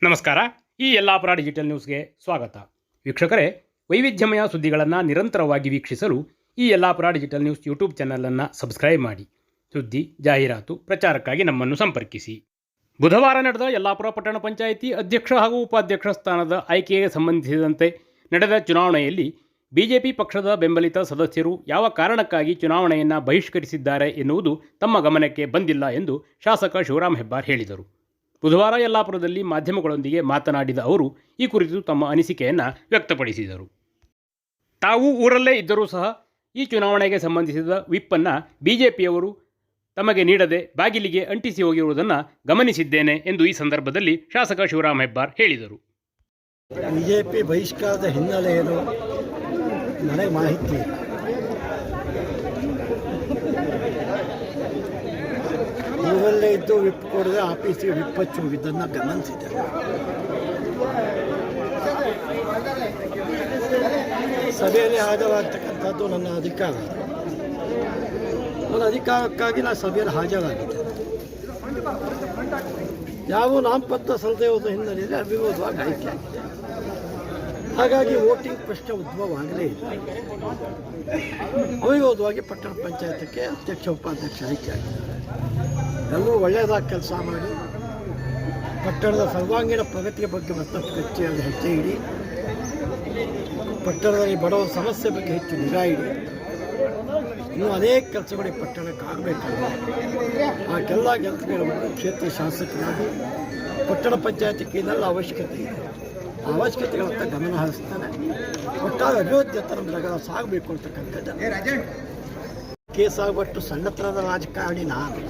ನಮಸ್ಕಾರ. ಈ ಯಲ್ಲಾಪುರ ಡಿಜಿಟಲ್ ನ್ಯೂಸ್ಗೆ ಸ್ವಾಗತ. ವೀಕ್ಷಕರೇ, ವೈವಿಧ್ಯಮಯ ಸುದ್ದಿಗಳನ್ನು ನಿರಂತರವಾಗಿ ವೀಕ್ಷಿಸಲು ಈ ಯಲ್ಲಾಪುರ ಡಿಜಿಟಲ್ ನ್ಯೂಸ್ ಯೂಟ್ಯೂಬ್ ಚಾನಲನ್ನು ಸಬ್ಸ್ಕ್ರೈಬ್ ಮಾಡಿ. ಸುದ್ದಿ, ಜಾಹೀರಾತು, ಪ್ರಚಾರಕ್ಕಾಗಿ ನಮ್ಮನ್ನು ಸಂಪರ್ಕಿಸಿ. ಬುಧವಾರ ನಡೆದ ಯಲ್ಲಾಪುರ ಪಟ್ಟಣ ಪಂಚಾಯಿತಿ ಅಧ್ಯಕ್ಷ ಹಾಗೂ ಉಪಾಧ್ಯಕ್ಷ ಸ್ಥಾನದ ಆಯ್ಕೆಗೆ ಸಂಬಂಧಿಸಿದಂತೆ ನಡೆದ ಚುನಾವಣೆಯಲ್ಲಿ ಬಿಜೆಪಿ ಪಕ್ಷದ ಬೆಂಬಲಿತ ಸದಸ್ಯರು ಯಾವ ಕಾರಣಕ್ಕಾಗಿ ಚುನಾವಣೆಯನ್ನು ಬಹಿಷ್ಕರಿಸಿದ್ದಾರೆ ಎನ್ನುವುದು ತಮ್ಮ ಗಮನಕ್ಕೆ ಬಂದಿಲ್ಲ ಎಂದು ಶಾಸಕ ಶಿವರಾಮ್ ಹೆಬ್ಬಾರ್ ಹೇಳಿದರು. ಬುಧವಾರ ಯಲ್ಲಾಪುರದಲ್ಲಿ ಮಾಧ್ಯಮಗಳೊಂದಿಗೆ ಮಾತನಾಡಿದ ಅವರು ಈ ಕುರಿತು ತಮ್ಮ ಅನಿಸಿಕೆಯನ್ನು ವ್ಯಕ್ತಪಡಿಸಿದರು. ತಾವು ಊರಲ್ಲೇ ಇದ್ದರೂ ಸಹ ಈ ಚುನಾವಣೆಗೆ ಸಂಬಂಧಿಸಿದ ವಿಪ್ಪನ್ನು ಬಿಜೆಪಿಯವರು ತಮಗೆ ನೀಡದೆ ಬಾಗಿಲಿಗೆ ಅಂಟಿಸಿ ಹೋಗಿರುವುದನ್ನು ಗಮನಿಸಿದ್ದೇನೆ ಎಂದು ಈ ಸಂದರ್ಭದಲ್ಲಿ ಶಾಸಕ ಶಿವರಾಮ್ ಹೆಬ್ಬಾರ್ ಹೇಳಿದರು. ಬಿಜೆಪಿ ಬಹಿಷ್ಕಾರದ ಹಿನ್ನೆಲೆ ಏನು ನನಗೆ ಮಾಹಿತಿ. ಊರಲ್ಲೇ ಇದ್ದು ವಿಪ್ ಕೊಡದೆ ಆಫೀಸಿಗೆ ವಿಪ್ ಹಚ್ಚಿ ಹೋಗಿದ್ದನ್ನು ಗಮನಿಸಿದೆ. ಸಭೆಯಲ್ಲಿ ಹಾಜರಾಗ್ತಕ್ಕಂಥದ್ದು ನನ್ನ ಅಧಿಕಾರ. ನನ್ನ ಅಧಿಕಾರಕ್ಕಾಗಿ ನಾನು ಸಭೆಯಲ್ಲಿ ಹಾಜರಾಗಿದ್ದೆ. ಯಾವ ನಾಮಪತ್ರ ಸಲ್ಲದೆ ಹಿನ್ನೆಲೆಯಲ್ಲಿ ಅವಿರೋಧವಾಗಿ ಆಯ್ಕೆ ಆಗಿದೆ. ಹಾಗಾಗಿ ವೋಟಿಂಗ್ ಪ್ರಶ್ನೆ ಉದ್ಭವ ಆಗಲೇ ಇಲ್ಲ. ಅವಿರೋಧವಾಗಿ ಪಟ್ಟಣ ಪಂಚಾಯತಕ್ಕೆ ಅಧ್ಯಕ್ಷ ಉಪಾಧ್ಯಕ್ಷ ಆಯ್ಕೆ ಆಗಿದ್ದಾರೆ. ಎಲ್ಲರೂ ಒಳ್ಳೆಯದಾಗಿ ಕೆಲಸ ಮಾಡಿ ಪಟ್ಟಣದ ಸರ್ವಾಂಗೀಣ ಪ್ರಗತಿಯ ಬಗ್ಗೆ ಮತ್ತಷ್ಟು ಹೆಚ್ಚಾಗಿ ಹೆಜ್ಜೆ ಇಡಿ, ಪಟ್ಟಣದಲ್ಲಿ ಬಡವರ ಸಮಸ್ಯೆ ಬಗ್ಗೆ ಹೆಚ್ಚು ನಿಗಾ ಇಡಿ. ಇನ್ನೂ ಅನೇಕ ಕೆಲಸಗಳಿಗೆ ಪಟ್ಟಣಕ್ಕೆ ಆಗಬೇಕಾಗಿದೆ. ಆ ಕೆಲಸಗಳ ಕ್ಷೇತ್ರ ಶಾಸಕರಾಗಿ ಪಟ್ಟಣ ಪಂಚಾಯತಿಗೆ ಇದೆಲ್ಲ ಅವಶ್ಯಕತೆ ಇದೆ. ಆ ಅವಶ್ಯಕತೆಗಳತ್ತ ಗಮನ ಹರಿಸ್ತಾನೆ. ಒಟ್ಟಾರೆ ಅಭಿವೃದ್ಧಿಯತ್ತ ನಮ್ಮ ನಗರ ಸಾಗಬೇಕು ಅಂತಕ್ಕಂಥದ್ದು. ಕೇಸ್ ಆಗುವಷ್ಟು ಸಣ್ಣತನದ ರಾಜಕಾರಣಿ ನಾನು,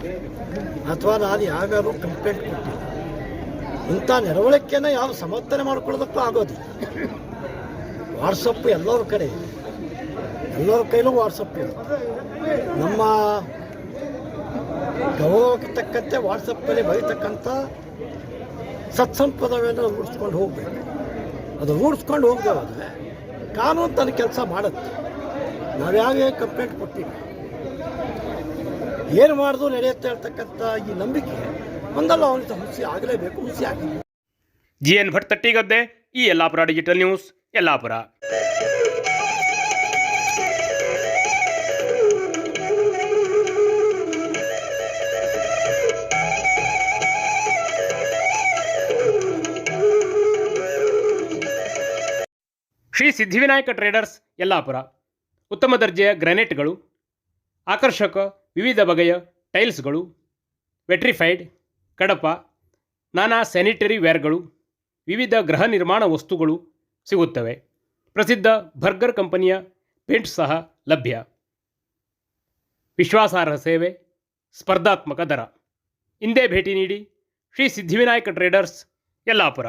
ಅಥವಾ ನಾನು ಯಾವ್ಯಾರು ಕಂಪ್ಲೇಂಟ್ ಕೊಟ್ಟಿಲ್ಲ. ಇಂಥ ನಡವಳಿಕೆಯನ್ನು ಯಾವ ಸಮರ್ಥನೆ ಮಾಡ್ಕೊಳ್ಳೋದಕ್ಕೂ ಆಗೋದಿಲ್ಲ. ವಾಟ್ಸಪ್ ಎಲ್ಲರ ಕಡೆ ಇದೆ, ಎಲ್ಲರ ಕೈಲೂ ವಾಟ್ಸಪ್ ಇರುತ್ತೆ. ನಮ್ಮ ಗೌರವಕ್ಕೆ ತಕ್ಕಂತೆ ವಾಟ್ಸಪ್ಪಲ್ಲಿ ಬರೀತಕ್ಕಂಥ ಸತ್ಸಂಪದವನ್ನು ರೂಢಿಸ್ಕೊಂಡು ಹೋಗಬೇಕು. ಅದು ರೂಢಿಸ್ಕೊಂಡು ಹೋಗದೆ ಹೋದರೆ ಕಾನೂನು ತನ್ನ ಕೆಲಸ ಮಾಡುತ್ತೆ. ನಾವ್ಯಾವೇ ಕಂಪ್ಲೇಂಟ್ ಕೊಟ್ಟಿಲ್ಲ, ಏನು ಮಾಡಿದ್ರು ನಡೆಯುತ್ತೆ ಹೇಳ್ತಕ್ಕಂಥ ಈ ನಂಬಿಕೆ ಒಂದಲ್ಲ ಅವನಿಗೆ ಹುಸಿ ಆಗಲೇಬೇಕು. ಹುಸಿ ಆಗಿದೆ. GN ಭಟ್ ತಟ್ಟಿಗದ್ದೆ, ಈ Yellapur digital news, Yellapur. Shri Siddhivinayak traders, Yellapur. ಉತ್ತಮ ದರ್ಜೆಯ ಗ್ರಾನೈಟ್ಗಳು, ಆಕರ್ಷಕ ವಿವಿಧ ಬಗೆಯ ಟೈಲ್ಸ್ಗಳು, ವೆಟ್ರಿಫೈಡ್, ಕಡಪ, ನಾನಾ ಸ್ಯಾನಿಟರಿ ವೇರ್ಗಳು, ವಿವಿಧ ಗೃಹ ನಿರ್ಮಾಣ ವಸ್ತುಗಳು ಸಿಗುತ್ತವೆ. ಪ್ರಸಿದ್ಧ ಬರ್ಗರ್ ಕಂಪನಿಯ ಪೇಂಟ್ ಸಹ ಲಭ್ಯ. ವಿಶ್ವಾಸಾರ್ಹ ಸೇವೆ, ಸ್ಪರ್ಧಾತ್ಮಕ ದರ. ಇಂದೇ ಭೇಟಿ ನೀಡಿ ಶ್ರೀ ಸಿದ್ಧಿವಿನಾಯಕ ಟ್ರೇಡರ್ಸ್, ಯಲ್ಲಾಪುರ.